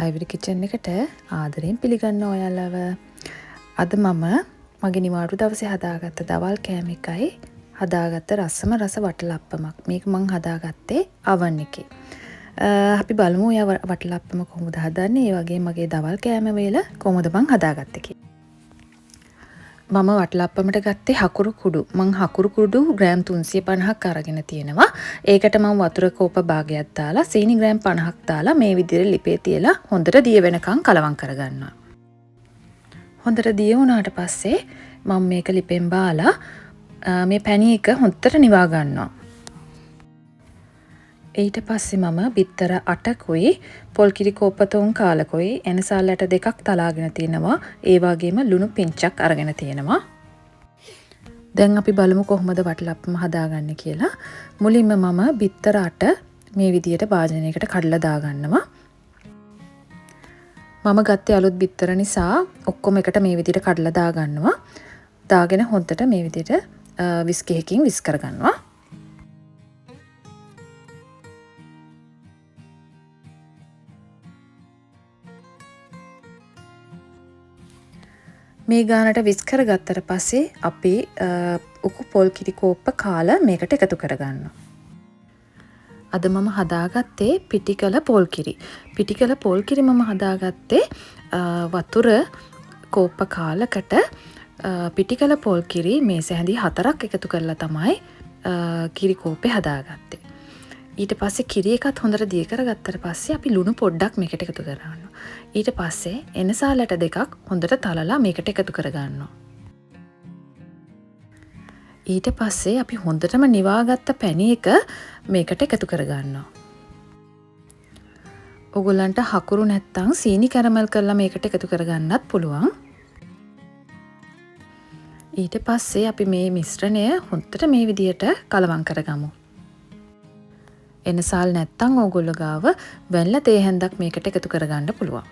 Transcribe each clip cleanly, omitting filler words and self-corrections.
අයිවරි kitchen එකට ආදරයෙන් පිළිගන්න ඔයාලව. අද මම මගේ නිවාඩු දවසේ හදාගත්ත දවල් කෑම එකයි හදාගත්ත රසම රස වටලප්පමක්. මේක මං හදාගත්තේ oven එකේ. අපි බලමු ඔයා වටලප්පම කොහොමද හදන්නේ, ඒ වගේ මගේ දවල් කෑම වේල කොහොමද මං හදාගත්තේ කියලා. මම වටලප්පමට ගත්තේ හකුරු කුඩු. මං හකුරු කුඩු ග්‍රෑම් 350ක් අරගෙන තියෙනවා. ඒකට මම වතුර කෝප භාගයක් දාලා සීනි ග්‍රෑම් 50ක් දාලා මේ විදිහට ලිපේ තියලා හොඳට දිය වෙනකන් කලවම් කරගන්නවා. හොඳට දිය වුණාට පස්සේ මම මේක ලිපෙන් බාලා මේ පැණි එක හොඳට නිවා ගන්නවා. ඊට පස්සේ මම බිත්තර 8කුයි පොල් කිරි කෝප 3 කාලකුයි එනසාල් ඇට 2ක් තලාගෙන තියෙනවා. ඒ වගේම ලුණු පිංචක් අරගෙන තියෙනවා. දැන් අපි බලමු කොහොමද වටලප්පම හදාගන්නේ කියලා. මුලින්ම මම බිත්තර 8 මේ විදියට භාජනයකට කඩලා දාගන්නවා. මම ගත්තේ අලුත් බිත්තර නිසා ඔක්කොම එකට මේ විදියට කඩලා දාගන්නවා. දාගෙන හොඳට මේ විදියට විස්කේකින් විස් කරගන්නවා. මේ ගානට විස් කරගත්තට පස්සේ අපි උකු පොල් කිරි කෝප්ප කාලා මේකට එකතු කරගන්නවා. අද මම හදාගත්තේ පිටිකල පොල් කිරි. පිටිකල පොල් කිරි මම හදාගත්තේ වතුර කෝප්ප කාලකට පිටිකල පොල් කිරි මේස හැඳි 4ක් එකතු කරලා තමයි කිරි කෝප්පේ හදාගත්තේ. ඊට පස්සේ කිරි එකත් හොඳට දිය කරගත්තට පස්සේ අපි ලුණු පොඩ්ඩක් මේකට එකතු කරගන්නවා. ඊට පස්සේ එනසාල් ඇට 2ක් හොඳට තලලා මේකට එකතු කරගන්නවා. ඊට පස්සේ අපි හොඳටම නිවාගත්ත පැණි එක මේකට එකතු කරගන්නවා. ඔයගොල්ලන්ට හකුරු නැත්තම් සීනි කැරමල් කරලා මේකට එකතු කරගන්නත් පුළුවන්. ඊට පස්සේ අපි මේ මිශ්‍රණය හොඳට මේ විදියට කලවම් කරගමු. එනසාල් නැත්තම් ඕගොල්ලෝ ගාව වැල්ල තේ හැන්දක් මේකට එකතු කරගන්න පුළුවන්.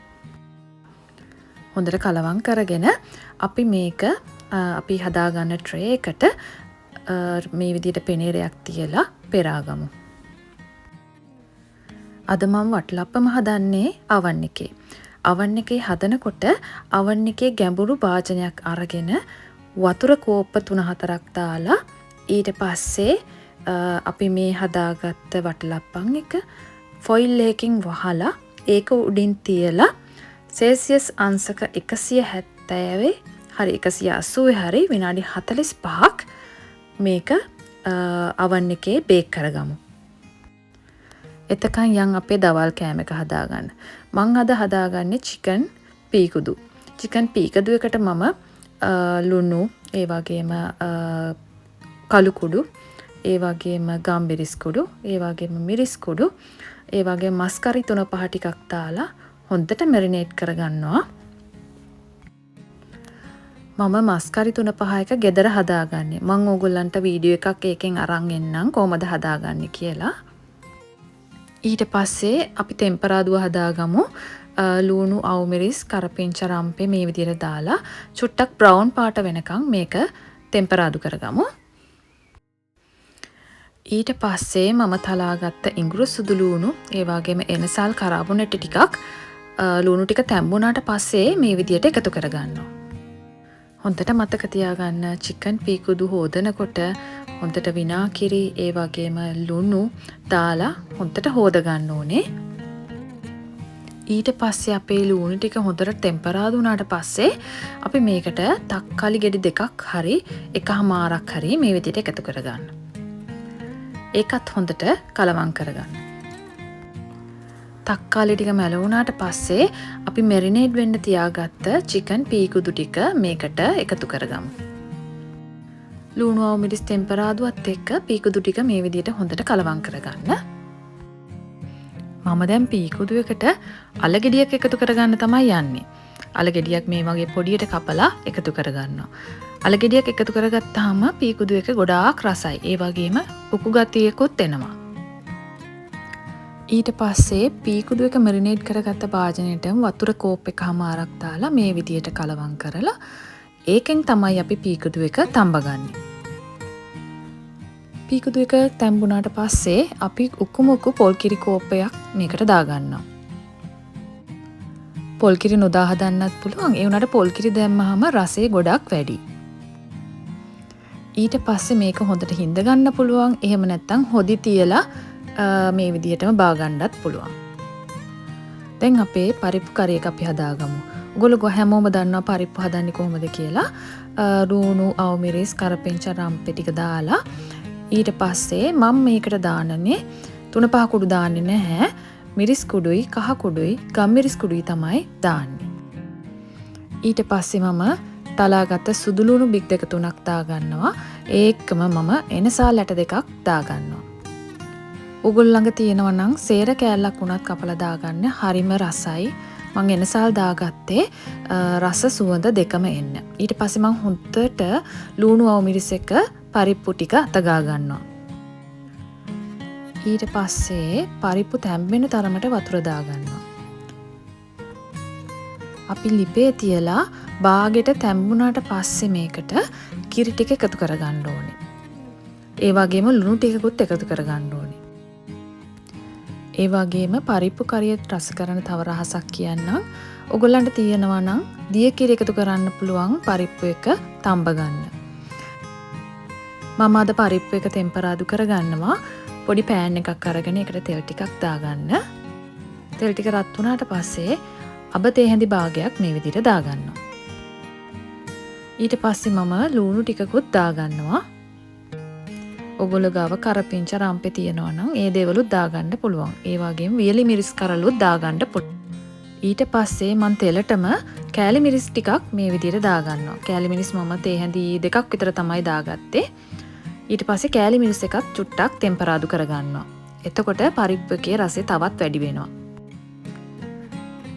හොඳට කලවම් කරගෙන අපි මේක අපි හදාගන්න ට්‍රේ එකට මේ විදිහට පෙනේරයක් තියලා පෙරාගමු. අද මම වටලප්පම හදන්නේ oven එකේ. oven එකේ හදනකොට oven එකේ ගැඹුරු භාජනයක් අරගෙන වතුර කෝප්ප 3-4ක් දාලා ඊට පස්සේ අපි මේ හදාගත්ත වටලප්පන් එක ෆොයිල් එකකින් වහලා ඒක උඩින් තියලා සෙල්සියස් අංශක 170 හරි 180 හරි විනාඩි 45ක් මේක oven එකේ බේක් කරගමු. එතකන් යන් අපේ දවල් කෑම එක හදාගන්න. මං අද හදාගන්නේ චිකන් පීකුදු. චිකන් පීකදුවකට මම ලුණු, ඒ වගේම කළු කුඩු, ඒ වගේම ගම්බිරිස් කුඩු, ඒ වගේම මිරිස් කුඩු, ඒ වගේම මස් කරි 3-5 ටිකක් දාලා හොඳට මැරිනේට් කරගන්නවා. මම මස් කරි 3-5 එක ගෙදර හදාගන්නේ. මම ඕගොල්ලන්ට වීඩියෝ එකක් ඒකෙන් අරන් එන්නම් කොහොමද හදාගන්නේ කියලා. ඊට පස්සේ අපි තෙම්පරාදුව හදාගමු. ලුණු, අවු මිරිස්, කරපිංච රම්පේ මේ විදිහට දාලා චුට්ටක් බ්‍රවුන් පාට වෙනකන් මේක තෙම්පරාදු කරගමු. ඊට පස්සේ මම තලාගත්ත ඉඟුරු සුදු ලුණු, ඒ වගේම එනසල් කරාබුනෙට් ටිකක් ලුණු ටික තැම්බුණාට පස්සේ මේ විදිහට එකතු කරගන්නවා. හොඳට මතක තියාගන්න චිකන් පීකුදු හොදනකොට හොඳට විනාකිරි ඒ වගේම ලුණු දාලා හොඳට හොද ගන්න ඕනේ. ඊට පස්සේ අපේ ලුණු ටික හොඳට ටෙම්පරාදු වුණාට පස්සේ අපි මේකට තක්කාලි ගෙඩි 2ක් හරි එකමාරක් හරි මේ විදිහට එකතු කරගන්න. ඒකත් හොඳට කලවම් කරගන්න. තක්කාලි ටික මැලවුණාට පස්සේ අපි මැරිනේට් වෙන්න තියාගත්ත චිකන් පීකුදු ටික මේකට එකතු කරගමු. ලුණු අවු මිරිස් තෙම්පරාදුවත් එක්ක පීකුදු ටික මේ විදිහට හොඳට කලවම් කරගන්න. මම දැන් පීකුදු එකට අල ගෙඩියක් එකතු කරගන්න තමයි යන්නේ. අල ගෙඩියක් මේ වගේ පොඩියට කපලා එකතු කරගන්නවා. අල ගෙඩියක් එකතු කරගත්තාම පීකුදු එක ගොඩාක් රසයි. ඒ වගේම උකු ගතියකුත් එනවා. ඊට පස්සේ පීකුදු එක මැරිනේට් කරගත්ත භාජනයට වතුර කෝප් එකමාරක් දාලා මේ විදියට කලවම් කරලා ඒකෙන් තමයි අපි පීකුදු එක තඹගන්නේ. පීකුදු එක තැම්බුණාට පස්සේ අපි උකුම උකු පොල් කිරි කෝප්පයක් මේකට දාගන්නවා. පොල් කිරි නොදා හදන්නත් පුළුවන්. ඒ වුණාට පොල් කිරි දැම්මහම රසය ගොඩක් වැඩි. ඊට පස්සේ මේක හොඳට හිඳ ගන්න පුළුවන්. එහෙම නැත්නම් හොදි තියලා මේ විදිහටම බා ගන්නත් පුළුවන්. දැන් අපේ පරිප්පු කරි එක අපි හදාගමු. ඔයගොල්ලෝ හැමෝම දන්නවා පරිප්පු හදන්නේ කොහොමද කියලා. ලුණු, අවමිරිස්, කරපිංචා, රම්පෙ ටික දාලා ඊට පස්සේ මම මේකට දාන්නේ 3-5 කුඩු දාන්නේ නැහැ. මිරිස් කුඩුයි, කහ කුඩුයි, ගම්මිරිස් කුඩුයි තමයි දාන්නේ. ඊට පස්සේ මම තලාගත්ත සුදු ලුණු බික් 2-3ක් දා ගන්නවා. ඒකම මම එනසාල් ඇට 2ක් දා ගන්නවා. ඔයගොල්ලෝ ළඟ තියෙනවා නම් සේර කෑල්ලක් උනත් කපලා දාගන්න. හරිම රසයි. මම එනසාල් දාගත්තේ රස සුවඳ දෙකම එන්න. ඊට පස්සේ මම හොඳට ලුණු අවමිරිස් එක පරිප්පු ටික අතගා ගන්නවා. ඊට පස්සේ පරිප්පු තැම්බෙන තරමට වතුර දා ගන්නවා. අපි ලිපේ තියලා බාගෙට තැම්බුණාට පස්සේ මේකට කිරි ටික එකතු කරගන්න ඕනේ. ඒ වගේම ලුණු ටිකකුත් එකතු කරගන්න ඕනේ. ඒ වගේම පරිප්පු කරියට රස කරන තව රහසක් කියන්නම්. ඔයගොල්ලන්ට තියෙනවා නම් දිය කිරි එකතු කරන්න පුළුවන් පරිප්පු එක තඹ ගන්න. මම අද පරිප්පු එක ටෙම්පරාදු කරගන්නවා. පොඩි පෑන් එකක් අරගෙන ඒකට තෙල් ටිකක් දාගන්න. තෙල් ටික රත් වුණාට පස්සේ අබ තේ හැඳි භාගයක් මේ විදිහට දාගන්නවා. ඊට පස්සේ මම ලුණු ටිකකුත් දාගන්නවා. ඔගොල්ලෝ ගාව කරපිංචා රම්පේ තියෙනවා නම් ඒ දේවලුත් දාගන්න පුළුවන්. ඒ වගේම වියලි මිරිස් කරලුත් දාගන්න පුළුවන්. ඊට පස්සේ මම තෙලටම කෑලි මිරිස් ටිකක් මේ විදිහට දාගන්නවා. කෑලි මිරිස් මම තේ හැඳි 2ක් විතර තමයි දාගත්තේ. ඊට පස්සේ කෑලි මිරිස් එකත් චුට්ටක් ටෙම්පරාදු කරගන්නවා. එතකොට පරිප්පු එකේ රසය තවත් වැඩි වෙනවා.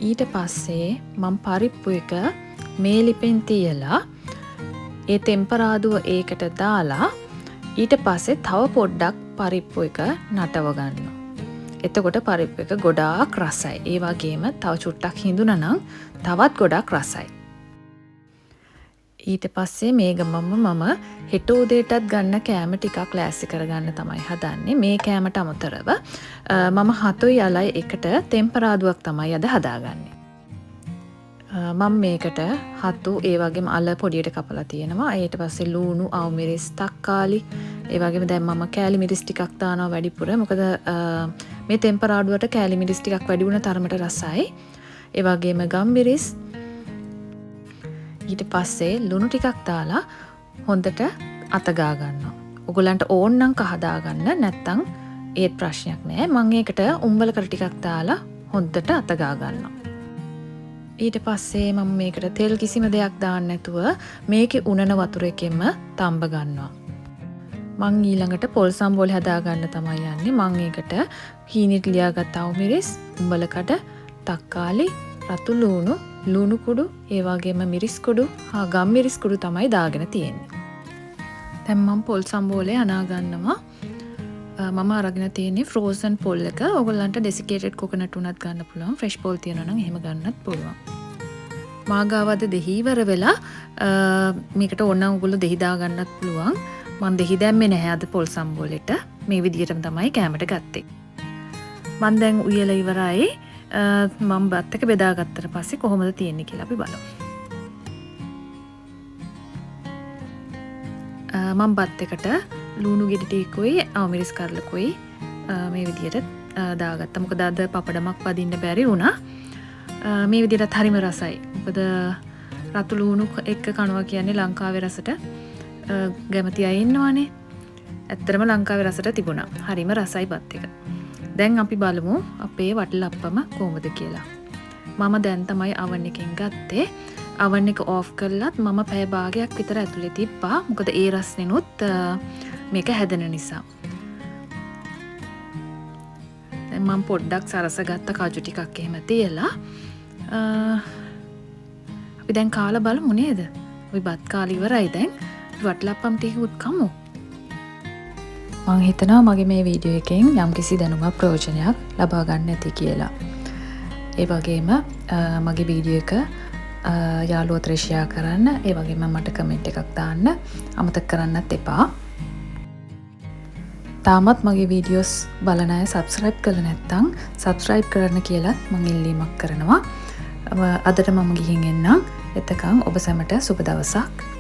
ඊට පස්සේ මම පරිප්පු එක මේ ලිපෙන් තියලා ඒ ටෙම්පරාදුව ඒකට දාලා ඊට පස්සේ තව පොඩ්ඩක් පරිප්පු එක නටව ගන්නවා. එතකොට පරිප්පු එක ගොඩාක් රසයි. ඒ වගේම තව චුට්ටක් හිඳුණා නම් තවත් ගොඩාක් රසයි. ඊට පස්සේ මේ ගමම මම හෙට උදේටත් ගන්න කෑම ටිකක් ලෑස්ති කරගන්න තමයි හදන්නේ. මේ කෑමට අමතරව මම හතුයි යලයි එකට ටෙම්පරාදුවක් තමයි අද හදාගන්නේ. මම මේකට හතු ඒ වගේම අල පොඩියට කපලා තියෙනවා. ඊට පස්සේ ලුණු, අවමිරිස්, තක්කාලි, ඒ වගේම දැන් මම කෑලි මිරිස් ටිකක් දානවා වැඩිපුර. මොකද මේ ටෙම්පරාදුවට කෑලි මිරිස් ටිකක් වැඩි වුණ තරමට රසයි. ඒ වගේම ගම්මිරිස්. ඊට පස්සේ ලුණු ටිකක් දාලා හොඳට අතගා ගන්නවා. ඔයගලන්ට ඕන නම් කහ දාගන්න, නැත්නම් ඒත් ප්‍රශ්නයක් නෑ. මම ඒකට උම්බලකර ටිකක් දාලා හොඳට අතගා ගන්නවා. ඊට පස්සේ මම මේකට තෙල් කිසිම දෙයක් දාන්න නැතුව මේකේ උනන වතුර එකෙන්ම තඹ ගන්නවා. මං ඊළඟට පොල් සම්බෝල හදා ගන්න තමයි යන්නේ. මං ඒකට හීනෙට ලියාගත් අවමිරිස්, උඹලකඩ, තක්කාලි, රතු ලුණු, ලුණු කුඩු, ඒ වගේම මිරිස් කුඩු හා ගම්මිරිස් කුඩු තමයි දාගෙන තියෙන්නේ. දැන් මම පොල් සම්බෝලේ අනා ගන්නවා. මම අරගෙන තියෙන්නේ ෆ්‍රෝසන් පොල් එක. ඔයගොල්ලන්ට ඩෙසිකේටඩ් කොකනට් උනත් ගන්න පුළුවන්. ෆ්‍රෙෂ් පොල් තියෙනවා නම් එහෙම ගන්නත් පුළුවන්. මාගාවද දෙහි ඉවර වෙලා මේකට ඕන නම් ඔයගොල්ලෝ දෙහි දා ගන්නත් පුළුවන්. මම දෙහි දැම්මේ නැහැ අද පොල් සම්බෝලෙට. මේ විදිහටම තමයි කැමරට ගත්තේ. මම දැන් උයලා ඉවරයි. මම බත් එක බෙදාගත්තට පස්සේ කොහොමද තියෙන්නේ කියලා අපි බලමු. මම බත් එකට ලුණු ගෙඩි ටිකකුයි අවමිරිස් කරලකුයි මේ විදිහට දාගත්තා. මොකද අද පපඩමක් වදින්න බැරි වුණා. මේ විදිහට හරිම රසයි. මොකද රතු ලුණු එක්ක කනවා කියන්නේ ලංකාවේ රසට ගැමති අය ඉන්නවනේ. ඇත්තටම ලංකාවේ රසට තිබුණා. හරිම රසයි බත් එක. දැන් අපි බලමු අපේ වටලප්පම කොහොමද කියලා. මම දැන් තමයි oven එකෙන් ගත්තේ. oven එක off කරලත් මම පැය භාගයක් විතර ඇතුලේ තිබ්බා. මොකද ඒ රස්නෙනුත් මේක හැදෙන නිසා. දැන් මම පොඩ්ඩක් සරසගත්ත කජු ටිකක් එහෙම තියලා අපි දැන් කාලා බලමු නේද? අපි බත් කාලා ඉවරයි දැන්. වටලප්පම් ටිකකුත් කමු. මම හිතනවා මගේ මේ වීඩියෝ එකෙන් යම්කිසි දැනුමක් ප්‍රයෝජනයක් ලබා ගන්න ඇති කියලා. ඒ වගේම මගේ වීඩියෝ එක යාළුවොත් ෂෙයා කරන්න, ඒ වගේම මට කමෙන්ට් එකක් දාන්න අමතක කරන්නත් එපා. තාමත් මගේ වීඩියෝස් බලන අය සබ්ස්ක්‍රයිබ් කරලා නැත්නම් සබ්ස්ක්‍රයිබ් කරන්න කියලා මම ඉල්ලීමක් කරනවා. අදට මම ගිහින් එන්නම්. එතකන් ඔබ සැමට සුබ දවසක්.